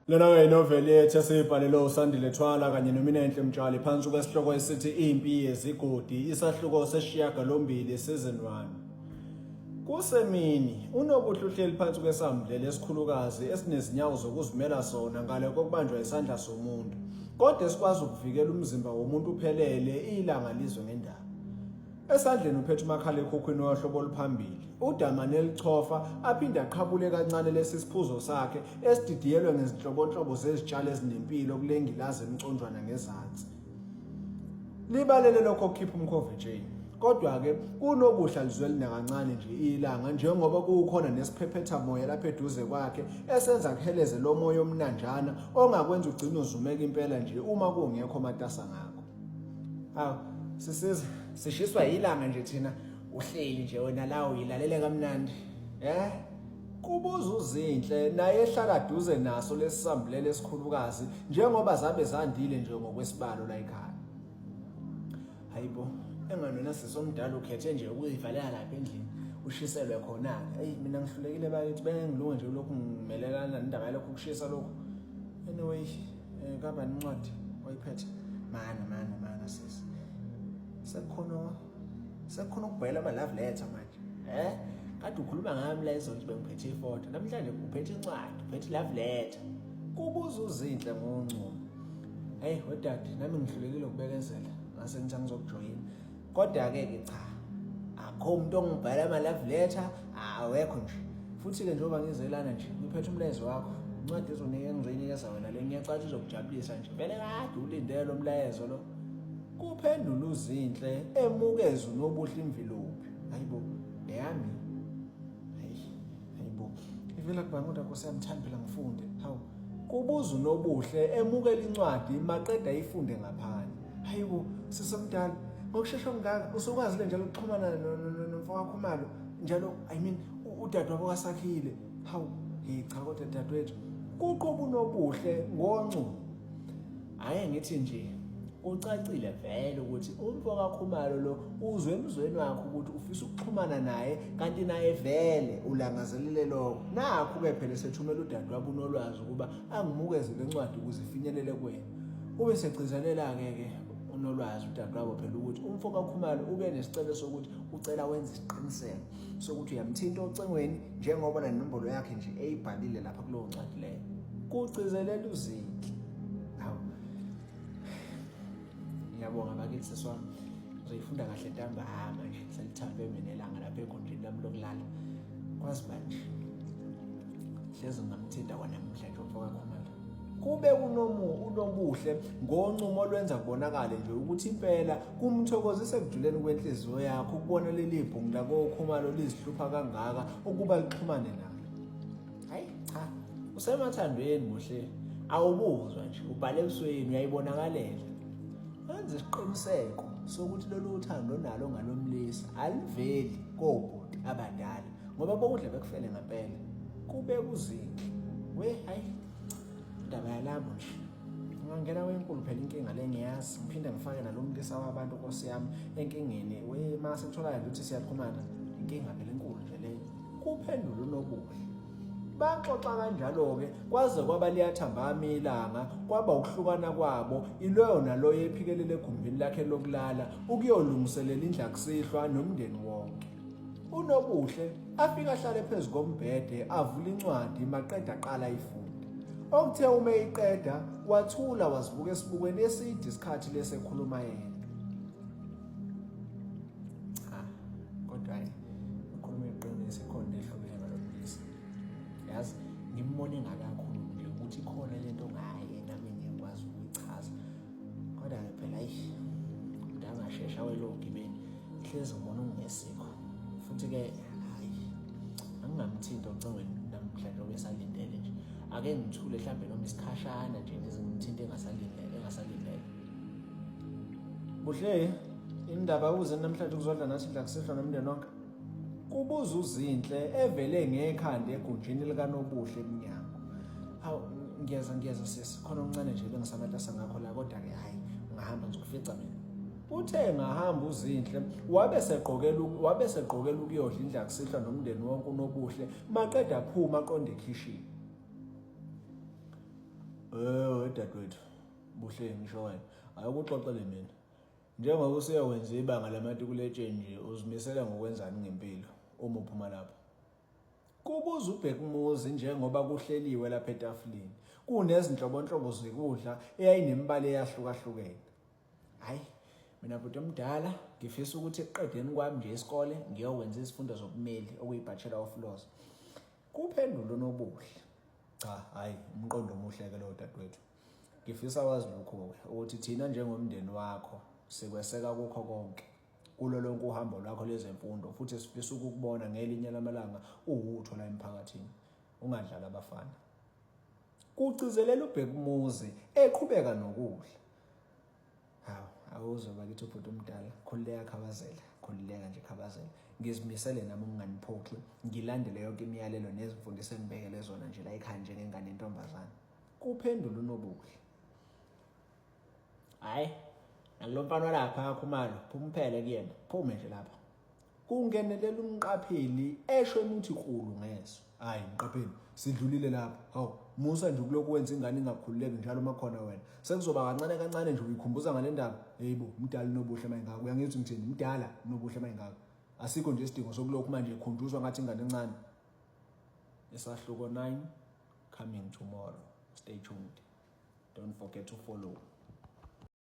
Lena inoveli yethu esiyibhalelwe uSandile Thwala kanye noMinenhle Mtshali phansi kwesihloko esithi Impi Yezigodi isahluko sesishiyagalombili season 1. Kusemini uNobuhle uhleli phansi kwesambulelo esikhulukazi esinezinyawo zokuzimela sona ngale kokubanjwa isandla somuntu, kodwa esikwazi ukuvikela umzimba womuntu uphelele ilanga lizwe ngendaba. Esandleni uphethe umakhalekhukhwini wohlobo oluphambili, udamane elichofa aphinde aqhabule kancane lesi siphuzo sakhe esididiyelwe ngezinhlobonhlobo zezitshalo ezinempilo kule ngilazi emconjwana ngezansi. Libalele lokho kukhipha umkhovetsheni, kodwa-ke kuNobuhle alizweli nakancane nje ilanga njengoba kukhona nesiphephetha moya lapha eduze kwakhe esenza kuheleze lo moya omnanjana ongakwenza ugcine uzumeka impela nje uma kungekho matasa ngakho. Hawu sisiza sishiswa ilanga nje thina uhleli nje wena la uyilalele kamnandi. Kubuza uzinhle naye ehlala duze naso lesisambulelo esikhulukazi njengoba zabe zandile nje ngokwesibalo la ekhaya. Hayibo, enganona sisomdala ukhethe nje ukuyivalela lapha endlini ushiselwe khona ke. Mina ngihlulekile bayithi bengilunge nje lokhu ngimelelana nendaba lokhu kushisa lokhu. Anyway, kaba incwadi oyiphethe. Mana sisi. Sekukhona ukubhela ama love letter manje. Kade ukhuluma ngami la izolo bengiphethe ifoto. Namhlanje uphethe incwadi, uphethe love letter. Kubuza uzinhle ngoncumo. Hey wedade, nami ngihlulekile ukubekezela. Ngase ngithi ngizokujoyina. Kodwa-ke cha. Akho umuntu ongibhala ama love letter, awekho nje. Futhi-ke njengoba ngizelana nje, ngiphethe umlayezo wakho. Incwadi engizoyinikeza wena le ngiyacela uzokujabulisa nje. Vele kade ulindele lo mlayezo lo. Kuphendula uzinhle emukeza uNobuhle imvilophi. Hayibo, eyami. Hayibo. Ivela kubantu Nkosi yami thandi phela ngifunde. Hawu. Kubuza uNobuhle emukela incwadi maqeda ifunde ngaphandle. Hayibo, sisomdala. Ngokusheshsha ngaka usukwazi le njalo ukuxhumana nomfowabo Khumalo njalo udadewabo kaSakhile. Hawu, cha kodwa dadewethu. Kuqoba uNobuhle ngoncumo. Haye ngithi nje ucacile vele ukuthi umfowabo kaKhumalo lo uzwe emzweni wakhe ukuthi ufisa ukuxhumana naye kanti naye vele ulangazelele lokho. Nakho-ke phela sethumela udadewabo uNolwazi ukuba angimukeze lencwadi ukuze ifinyelele kuwena. Ube segcizelela-ke uNolwazi udadewabo phela ukuthi umfowabo kaKhumalo ube nesicelo sokuthi ucela wenze isiqiniseko sokuthi uyamthinta ocengweni njengoba nenombolo yakhe nje eyibhalile lapha kulowo ncwadi leyo. Kugcizelela uzinhle. Hawu. Ngiyabonga bakithi seswami. Uzoyifunda kahle ntambama nje. Selithambe mina elanga lapha ekhondweni lami lokulala. Kwazi manje. Hlezi ngamthinta kwana namhlanje umfowabo kaKhumalo. Kube uNobuhle ngoncumo olwenza kubonakala nje ukuthi impela kumthokozise ekujuleni kwenhliziyo yakho ukubona leli bhungu lakoKhumalo lizihlupha kangaka ukuba lixhumane nalo. Hayi cha, usemathandweni Buhle. Awubuzwa nje, ubhale ebusweni uyayibonakalela. Wenza isiqiniseko sokuthi lolu uthando nalo ngalomlisa aliveli kobhuti abadala ngoba bokudla bekufele ngempela. Kube kuzinhle. Hayi. Indaba yalabo nje. Ngangena wenkulu phela inkinga le ngiyazi, ngiphinde ngifake nalomlisa wabantu Nkosi yami enkingeni. Mase kutholakala ukuthi siyaxhumana, inkinga phela enkulu nje le. Kuphendula uNobuhle. Baxoxa kanjalo-ke kwaze kwaba liyathambama ilanga, kwaba ukuhlukana kwabo iloyo naloyo ephikelele egumbini lakhe lokulala ukuyolungiselela indlakusihlwa nomndeni wonke. uNobuhle afika ahlale phezu kombhede avula incwadi maqeda aqala ifunde. Okuthe uma eyiqeda wathula wazibuka esibukweni eside isikhathi lesekhuluma yena. Kodwa ukhuluma iqiniso ikhona ehlukile ngalomlisa. Yazi ngimbone ngakakhulu nje ukuthi khona lento ngaye nami ngiyakwazi ukuyichaza. Kodwa phela ngangashesha welogibeni ihlezi ngibona ungesikho. Futhi-ke angingamthinta ocengweni namhlanje obesalindele nje. Ake ngithule mhlambe noma isikhashana nje ngizimthinta engasalindele. Buhle, indaba uze namhlanje kuzodla nathi indlakusihlwa nomndeni wonke. Kubuza uzinhle evele ngekhanda egunjini likaNobuhle eminyango. Hawu ngiyeza sisi khona okuncane nje bengisamatasa ngakho la kodwa-ke hayi ngahamba ngizokufica mina. Uthe ngahamba uzinhle wabe seqokela ukuyodla indlakusihlwa nomndeni wonke uNobuhle maqeda aphuma aqonde ekhishini. Dadewethu, buhle ngisho wena. Ayikuxoxele mina. Njengoba useyawenza ibanga lamatikuletsheni uzimisela ngokwenzani ngempilo uma uphuma lapho. Kubuza uBhekumuzi njengoba kuhleliwe lapha etafuleni. Kunezinhlobonhlobo zokudla eyayinemibala eyahlukahlukene. Hayi, mina bhuti omdala ngifisa ukuthi ekuqedeni kwami nje isikole ngiyokwenza izifundo zobumeli okuyi-Bachelor of Laws. Kuphendula uNobuhle. Cha, hayi, umqondo omuhle ke lo dadewethu. Ngifisa wazi lokho-ke ukuthi thina njengomndeni wakho sikweseka kukho konke. Kulo lonke uhambo lwakho lezemfundo futhi sifisa ukukubona ngelinye lamalanga uwutho la emphakathini. Ungadlala abafana. Kucizelela uBhekumuzi eqhubeka nokudla. Hawu, awuzwa bakithi ubhuti omdala, khulileka khabazela, khulileka nje khabazela. Ngizimisele nami unganiphoxi, ngilandele yonke imiyalelo nezimfundiso engibekele zona nje la ekhaya njengengane yentombazane. Kuphendula uNobuhle. Hayi, nakulo mfana lapha akhumalo, phumphele kuyena, phume nje lapha. Kungenelela umqapheli eshona uthi kulu ngeso. Hayi mqapheli, sidlulile lapha. Hawu, musa nje kuloko wenza ingane ingakhululeki njalo makhona wena. Sekuzoba kancane kancane nje uyikhumbuza ngale ndaba. Hayibo, umdala Nobuhle mayingaka. Uyangithi ngithini? Umdala Nobuhle mayingaka. Asikho nje isidingo sokulokhu manje ikhunjuzwa ngathi ingane encane. Isahluko 9 coming tomorrow. Stay tuned. Don't forget to follow.